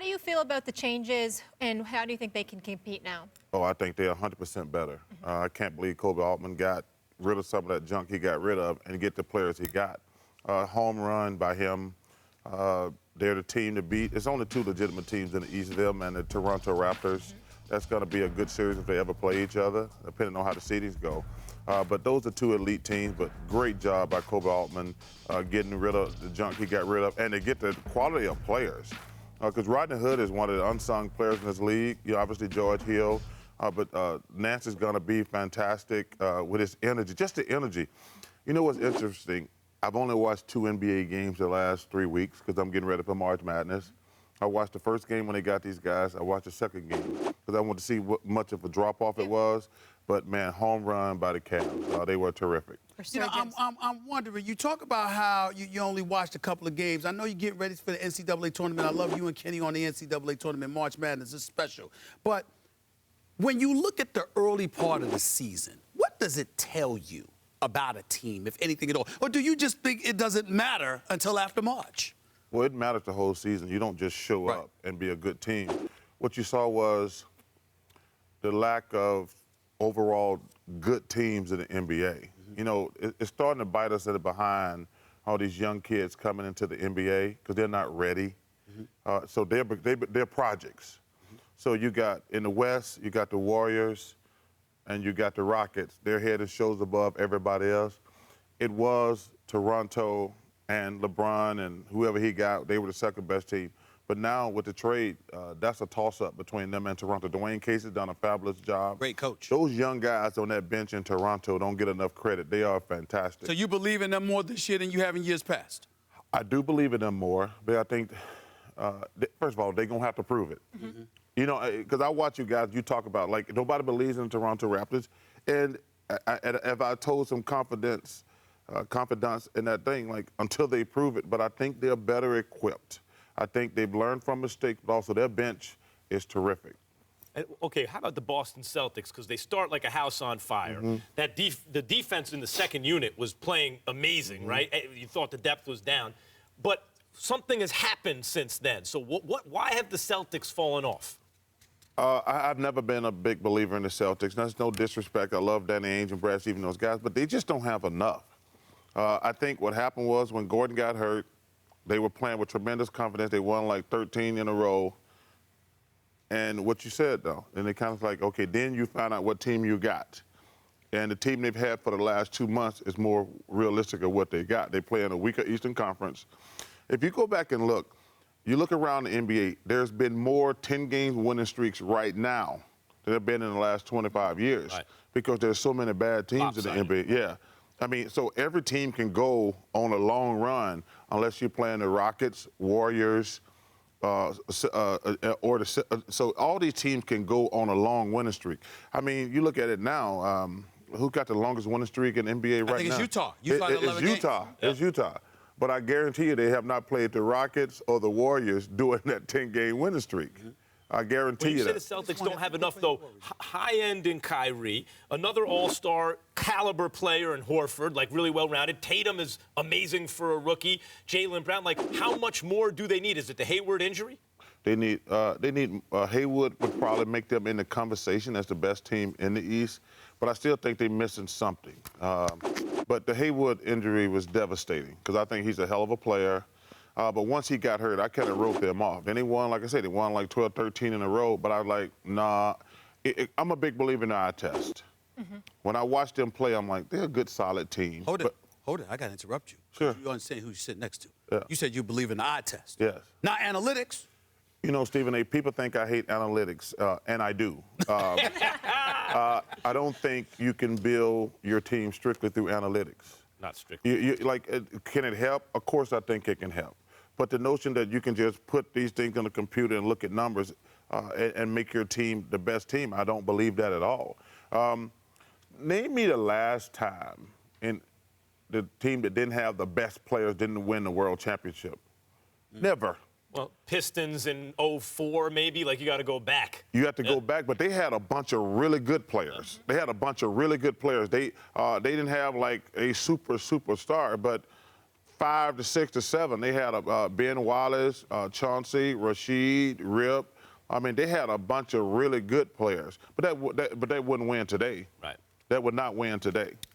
do you feel about the changes, and how do you think they can compete now? Oh, I think they're 100% better. I can't believe Kobe Altman got rid of some of that junk he got rid of and get the players he got. Home run by him. They're the team to beat. There's only two legitimate teams in the East, them and the Toronto Raptors. That's going to be a good series if they ever play each other, depending on how the seedings go. But those are two elite teams, but great job by Kobe Altman getting rid of the junk he got rid of, and to get the quality of players. Because Rodney Hood is one of the unsung players in this league. You know, obviously George Hill, but Nance is going to be fantastic with his energy, just the energy. You know what's interesting? I've only watched 2 NBA games the last 3 weeks because I'm getting ready for March Madness. I watched the first game when they got these guys. I watched the second game because I wanted to see what much of a drop-off it was. But, man, home run by the Cavs. They were terrific. You know, I'm wondering, you talk about how you only watched a couple of games. I know you get ready for the NCAA tournament. I love you and Kenny on the NCAA tournament. March Madness is special. But when you look at the early part of the season, what does it tell you about a team, if anything at all? Or do you just think it doesn't matter until after March? Well, it matters the whole season. You don't just show up and be a good team. What you saw was the lack of overall good teams in the NBA. You know, it's starting to bite us in the behind, all these young kids coming into the NBA because they're not ready. So they're projects. So you got, in the West, you got the Warriors and you got the Rockets. They're head and shoulders above everybody else. It was Toronto and LeBron and whoever he got, they were the second best team. But now with the trade, that's a toss-up between them and Toronto. Dwayne Casey's done a fabulous job. Great coach. Those young guys on that bench in Toronto don't get enough credit. They are fantastic. So you believe in them more this year than you have in years past? I do believe in them more, but I think, first of all, they're going to have to prove it. You know, because I watch you guys, you talk about, like, nobody believes in the Toronto Raptors. And if I told some confidence in that thing, like, until they prove it, but I think they're better equipped. I think they've learned from mistakes, but also their bench is terrific. Okay, how about the Boston Celtics? Because they start like a house on fire. The defense in the second unit was playing amazing, right? You thought the depth was down. But something has happened since then. So why have the Celtics fallen off? I've never been a big believer in the Celtics. That's no disrespect. I love Danny Ainge and Brad Stevens, those guys, but they just don't have enough. I think what happened was when Gordon got hurt, they were playing with tremendous confidence. They won like 13 in a row. And what you said, though, and they kind of like, okay, then you find out what team you got. And the team they've had for the last 2 months is more realistic of what they got. They play in a weaker Eastern Conference. If you go back and look, you look around the NBA, there's been more 10-game winning streaks right now than there have been in the last 25 years because there's so many bad teams in the NBA. Yeah. I mean, so every team can go on a long run unless you're playing the Rockets, Warriors, so all these teams can go on a long winning streak. I mean, you look at it now. Who got the longest winning streak in the NBA right now? I think it's Utah. It's Utah. But I guarantee you they have not played the Rockets or the Warriors during that 10-game winning streak. I guarantee you that. You say the Celtics don't have enough, though. High-end in Kyrie, another all-star caliber player in Horford, like really well-rounded. Tatum is amazing for a rookie. Jaylen Brown, like how much more do they need? Is it the Hayward injury? They need Hayward would probably make them in the conversation as the best team in the East, but I still think they're missing something. But the Hayward injury was devastating because I think he's a hell of a player. But once he got hurt, I kind of wrote them off. Then they won, like I said, they won like 12, 13 in a row. But I was like, nah. I'm a big believer in the eye test. When I watch them play, I'm like, they're a good, solid team. Hold it. I got to interrupt you. Sure. You understand who you sit next to. Yeah. You said you believe in the eye test. Yes. Not analytics. You know, Stephen A., people think I hate analytics, and I do. I don't think you can build your team strictly through analytics. Not strictly. Can it help? Of course I think it can help. But the notion that you can just put these things on the computer and look at numbers and make your team the best team, I don't believe that at all. Name me the last time in the team that didn't have the best players didn't win the world championship. Never. Well, Pistons in 04 maybe, like you got to go back. You have to go back, but they had a bunch of really good players. They didn't have like a superstar, but 5 to 6 to 7, they had Ben Wallace, Chauncey, Rasheed, Rip. I mean, they had a bunch of really good players, but that wouldn't win today. Right. That would not win today.